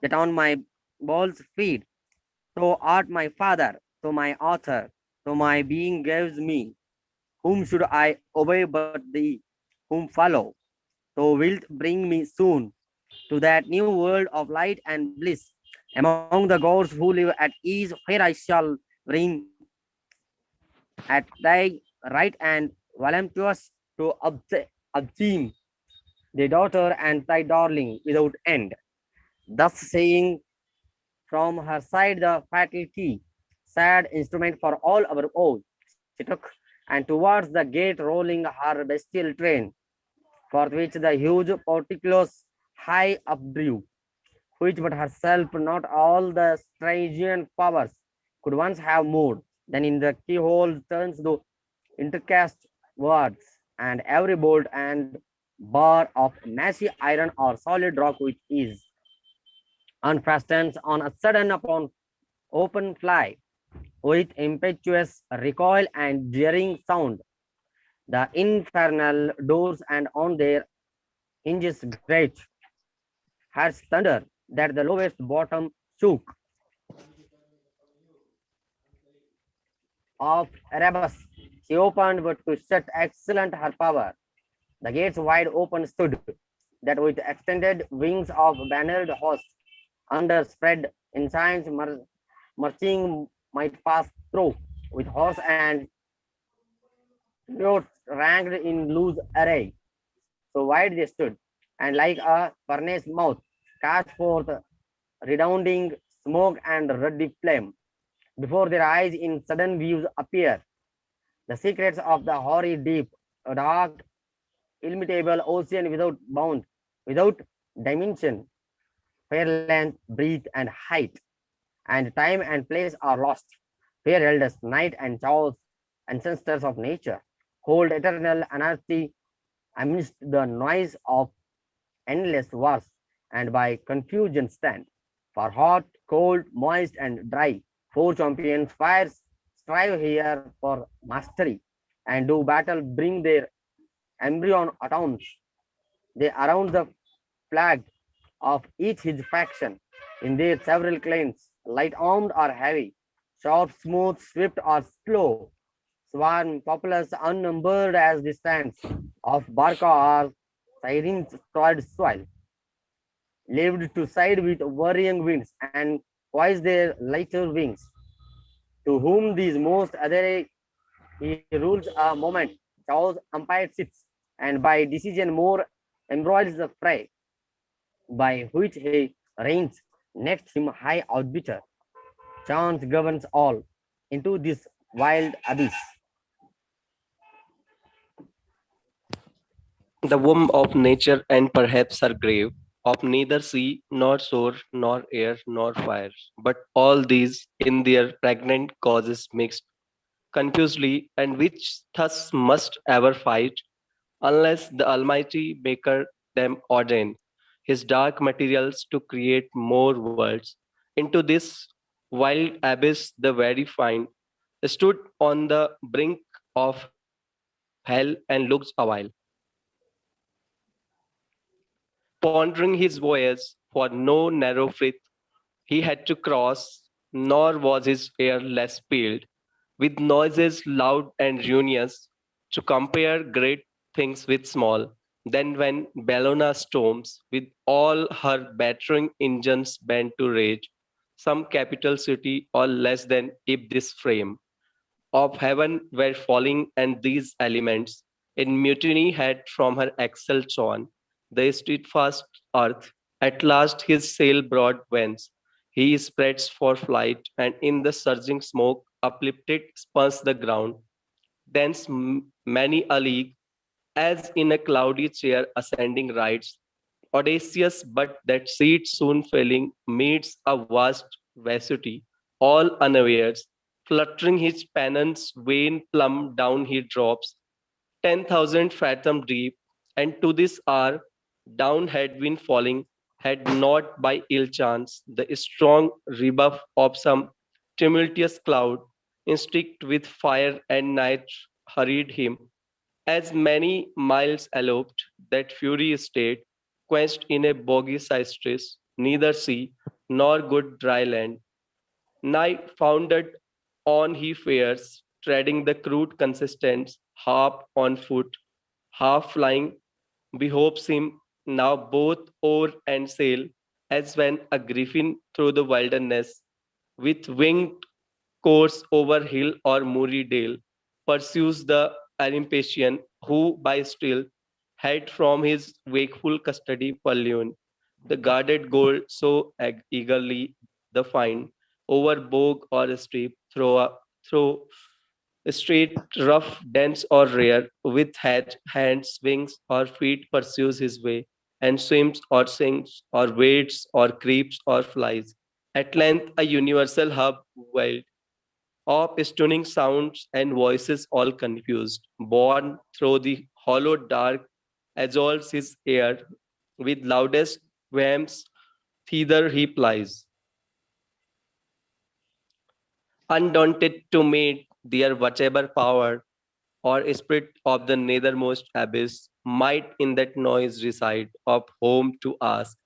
that on my balls feed. Thou art my father, thou my author, thou my being gives me. Whom should I obey but thee? Whom follow? Thou wilt bring me soon to that new world of light and bliss, among the gods who live at ease, where I shall reign at thy right and voluptuous to obtain thy daughter and thy darling without end. Thus saying, from her side the fatal key, sad instrument for all our own, she took, and towards the gate rolling her bestial train, for which the huge portcullis high updrew, which but herself not all the Stygian powers could once have moved. Then in the keyhole turns the intercast words, and every bolt and bar of massy iron or solid rock which is unfastens on a sudden upon open fly, with impetuous recoil and jeering sound. The infernal doors and on their hinges great harsh thunder, that the lowest bottom shook of Erebus. She opened, but to shut excellent her power. The gates wide open stood, that with extended wings of bannered host, under spread ensigns marching might pass through, with horse and notes ranked in loose array. So wide they stood, and like a furnace mouth, cast forth redounding smoke and ruddy flame. Before their eyes in sudden views appear the secrets of the hoary deep, a dark, illimitable ocean without bound, without dimension, where length, breadth, and height, and time and place are lost, where elders, night and chaos, ancestors of nature, hold eternal anarchy amidst the noise of endless wars, and by confusion stand. For hot, cold, moist, and dry, four champions fires strive here for mastery, and do battle bring their embryon attowns. They around the flag of each his faction in their several clans, light armed or heavy, sharp, smooth, swift or slow, swarm populous unnumbered as the sands of Barca or Syrine's toiled soil, lived to side with worrying winds and poise their lighter wings. To whom these most other he rules a moment, chows umpire sits, and by decision more embroils the fray, by which he reigns next him high arbiter. Chance governs all into this wild abyss. The womb of nature and perhaps her grave, of neither sea, nor shore, nor air, nor fire, but all these in their pregnant causes mixed confusedly, and which thus must ever fight, unless the Almighty Maker them ordain his dark materials to create more worlds. Into this wild abyss the very find stood on the brink of hell and looked awhile, pondering his voyage, for no narrow frith he had to cross, nor was his air less filled with noises loud and ruinous, to compare great things with small. Then when Bellona storms, with all her battering engines bent to rage, some capital city or less than if this frame of heaven were falling, and these elements in mutiny had from her axle torn the steadfast earth. At last his sail broad wends. He spreads for flight, and in the surging smoke uplifted spurns the ground. Thence many a league, as in a cloudy chair ascending rides, audacious, but that seat soon failing, meets a vast vacuity, all unawares, fluttering his pennons, vain plumb down he drops, 10,000 fathom deep, and to this hour down had been falling, had not by ill chance the strong rebuff of some tumultuous cloud, instinct with fire and night hurried him, as many miles eloped, that fury stayed, quenched in a boggy sistress, neither sea nor good dry land. Night founded on he fares, treading the crude consistence, half on foot, half flying, behoves him now both oar and sail, as when a griffin through the wilderness, with winged course over hill or moory dale, pursues the impatient who by stealth had from his wakeful custody purloined the guarded gold so eagerly the find over bog or steep through straight, rough, dense or rare, with head, hands, wings, or feet pursues his way, and swims or sinks, or wades, or creeps, or flies. At length, a universal hub wild of stunning sounds and voices all confused, borne through the hollow dark, exalts his ear, with loudest whams thither he plies, undaunted to meet their whatever power or spirit of the nethermost abyss might in that noise reside, of whom to ask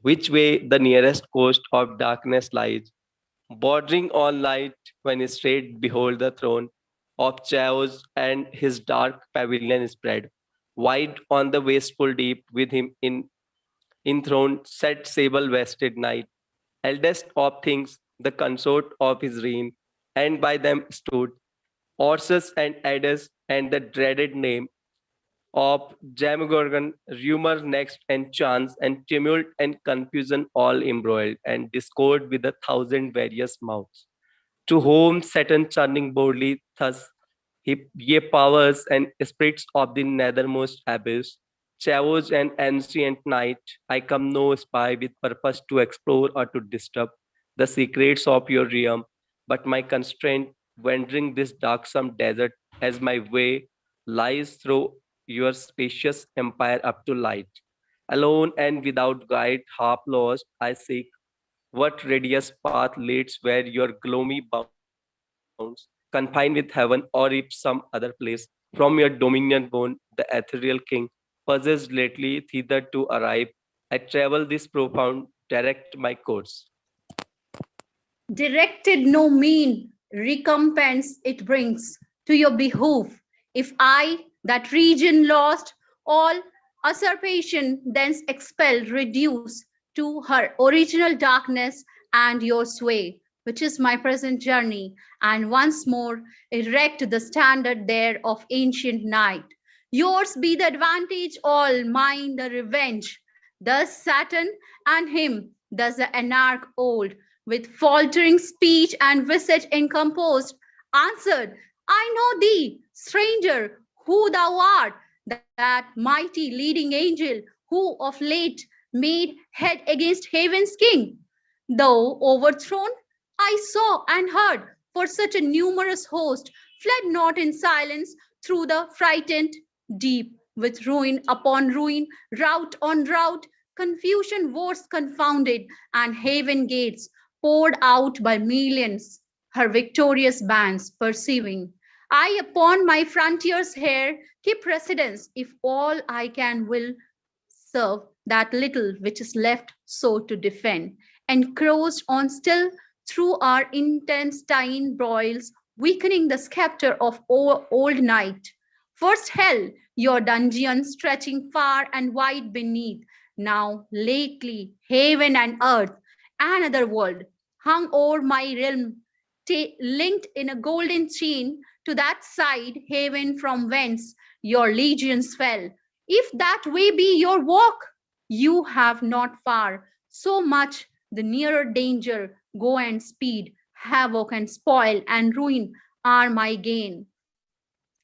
which way the nearest coast of darkness lies, bordering on light when straight behold the throne of Chaos and his dark pavilion spread, wide on the wasteful deep, with him enthroned sat sable-vested night, eldest of things, the consort of his reign, and by them stood Orsus and Adas, and the dreaded name of Jamgorgon, rumor next, and chance, and tumult and confusion all embroiled, and discord with a thousand various mouths. To whom Saturn churning boldly thus, ye powers and spirits of the nethermost abyss, Chavos and ancient night, I come no spy with purpose to explore or to disturb the secrets of your realm, but my constraint wandering this darksome desert as my way lies through your spacious empire up to light. Alone and without guide, half lost, I seek what radius path leads where your gloomy boundaries lie. bounds, confined with heaven, or if some other place. From your dominion born, the ethereal king, possessed lately thither to arrive. I travel this profound, direct my course. Directed no mean recompense it brings to your behoof. If I, that region lost, all usurpation thence expelled, reduce to her original darkness and your sway, which is my present journey, and once more erect the standard there of ancient night. Yours be the advantage, all mine the revenge. Thus Saturn and him, thus the anarch old, with faltering speech and visage incomposed, answered, I know thee, stranger, who thou art, that mighty leading angel who of late made head against heaven's king. Though overthrown, I saw and heard, for such a numerous host fled not in silence through the frightened deep, with ruin upon ruin, rout on rout, confusion was confounded, and haven gates poured out by millions, her victorious bands pursuing. I upon my frontiers here keep residence, if all I can will serve that little which is left so to defend. Encroached on still through our intestine broils, weakening the scepter of old night. First hell, your dungeon stretching far and wide beneath. Now lately, heaven and earth, another world, hung o'er my realm, linked in a golden chain to that side heaven from whence your legions fell. If that way be your walk, you have not far. So much the nearer danger. Go and speed. Havoc and spoil and ruin are my gain.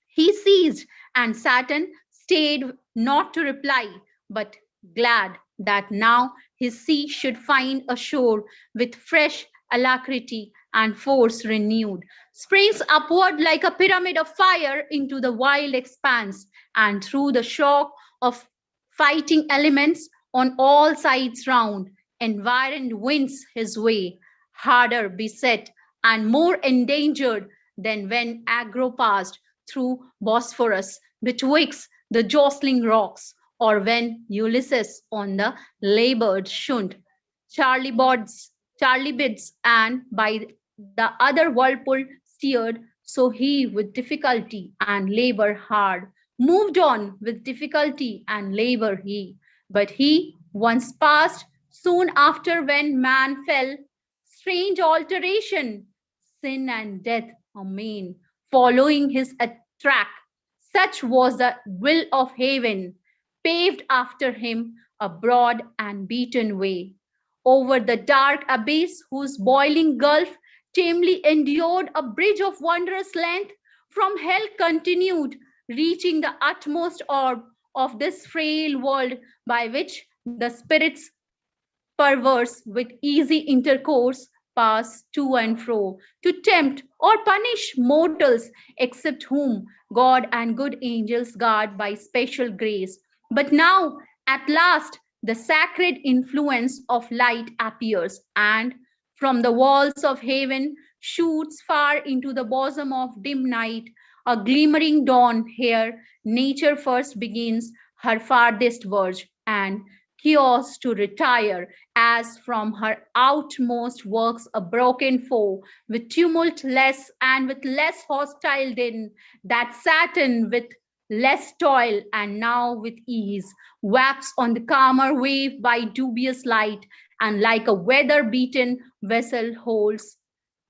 He ceased, and Saturn stayed not to reply, but glad that now his sea should find a shore with fresh alacrity and force renewed, springs upward like a pyramid of fire into the wild expanse, and through the shock of fighting elements on all sides round, environed winds his way, harder beset and more endangered than when Agro passed through Bosphorus betwixt the jostling rocks, or when Ulysses on the labored shunt, Charlie Bods, Charlie bids, and by the other whirlpool steered, so he with difficulty and labor hard moved on with difficulty and labor he. But he once passed, soon after when man fell, strange alteration, sin and death amain, following his track. Such was the will of heaven, paved after him a broad and beaten way. Over the dark abyss whose boiling gulf tamely endured a bridge of wondrous length, from hell continued, reaching the utmost orb of this frail world by which the spirits perverse with easy intercourse pass to and fro to tempt or punish mortals, except whom God and good angels guard by special grace. But now, at last, the sacred influence of light appears, and from the walls of heaven shoots far into the bosom of dim night a glimmering dawn. Here nature first begins her farthest verge, and chaos to retire as from her outmost works a broken foe, with tumult less and with less hostile din, that Saturn with less toil and now with ease waps on the calmer wave by dubious light, and like a weather-beaten vessel holds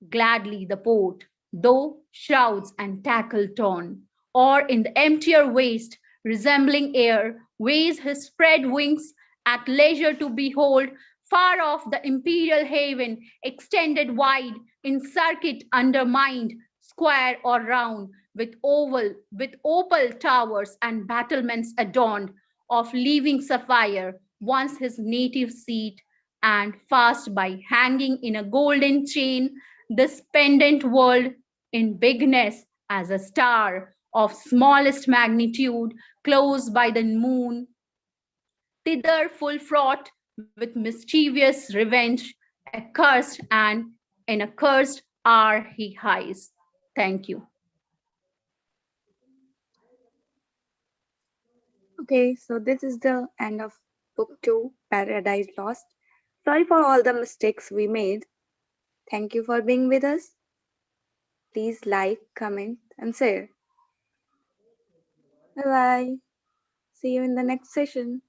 gladly the port, though shrouds and tackle torn, or in the emptier waste, resembling air, weighs his spread wings at leisure to behold far off the imperial haven extended wide in circuit undermined, square or round, with opal towers and battlements adorned of living sapphire, once his native seat, and fast by hanging in a golden chain this pendant world in bigness as a star of smallest magnitude, close by the moon, thither full fraught with mischievous revenge, accursed, and in a cursed hour he hies. Thank you. Okay, so this is the end of Book 2, Paradise Lost. Sorry for all the mistakes we made. Thank you for being with us. Please like, comment, and share. Bye bye. See you in the next session.